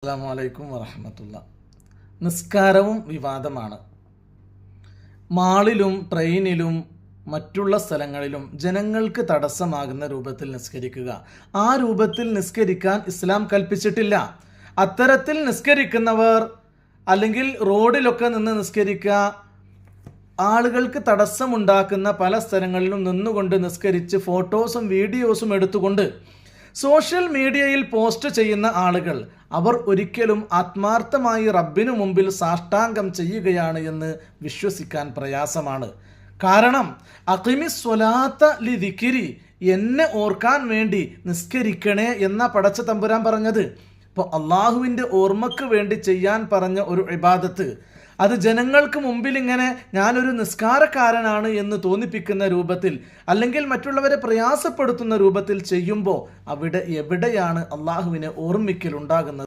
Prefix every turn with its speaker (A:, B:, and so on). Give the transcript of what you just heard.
A: അസ്സലാമു അലൈക്കും വറഹ്മത്തുള്ളാഹി. നിസ്കാരവും വിവാദമാണ്. മാളിലും ട്രെയിനിലും മറ്റുള്ള സ്ഥലങ്ങളിലും ജനങ്ങൾക്ക് തടസ്സമാകുന്ന രൂപത്തിൽ നിസ്കരിക്കുക, ആ രൂപത്തിൽ നിസ്കരിക്കാൻ ഇസ്ലാം കൽപ്പിച്ചിട്ടില്ല. അത്തരത്തിൽ നിസ്കരിക്കുന്നവർ അല്ലെങ്കിൽ റോഡിലൊക്കെ നിന്ന് നിസ്കരിക്കുക, ആളുകൾക്ക് തടസ്സമുണ്ടാക്കുന്ന പല സ്ഥലങ്ങളിലും നിന്നുകൊണ്ട് നിസ്കരിച്ച് ഫോട്ടോസും വീഡിയോസും എടുത്തുകൊണ്ട് സോഷ്യൽ മീഡിയയിൽ പോസ്റ്റ് ചെയ്യുന്ന ആളുകൾ അവർ ഒരിക്കലും ആത്മാർത്ഥമായി റബ്ബിനു മുമ്പിൽ സാഷ്ടാംഗം ചെയ്യുകയാണ് എന്ന് വിശ്വസിക്കാൻ പ്രയാസമാണ്. കാരണം അഖിമിസ് സ്വലാത്ത ലി ദിക്രി, എന്നെ ഓർക്കാൻ വേണ്ടി നിസ്കരിക്കണേ എന്ന പടച്ച തമ്പുരാൻ പറഞ്ഞത്. ഇപ്പോൾ അള്ളാഹുവിൻ്റെ ഓർമ്മക്ക് വേണ്ടി ചെയ്യാൻ പറഞ്ഞ ഒരു ഇബാദത്ത്, അത് ജനങ്ങൾക്ക് മുമ്പിൽ ഇങ്ങനെ ഞാനൊരു നിസ്കാരക്കാരനാണ് എന്ന് തോന്നിപ്പിക്കുന്ന രൂപത്തിൽ അല്ലെങ്കിൽ മറ്റുള്ളവരെ പ്രയാസപ്പെടുത്തുന്ന രൂപത്തിൽ ചെയ്യുമ്പോൾ അവിടെ എവിടെയാണ് അള്ളാഹുവിനെ ഓർമ്മിക്കൽ ഉണ്ടാകുന്നത്?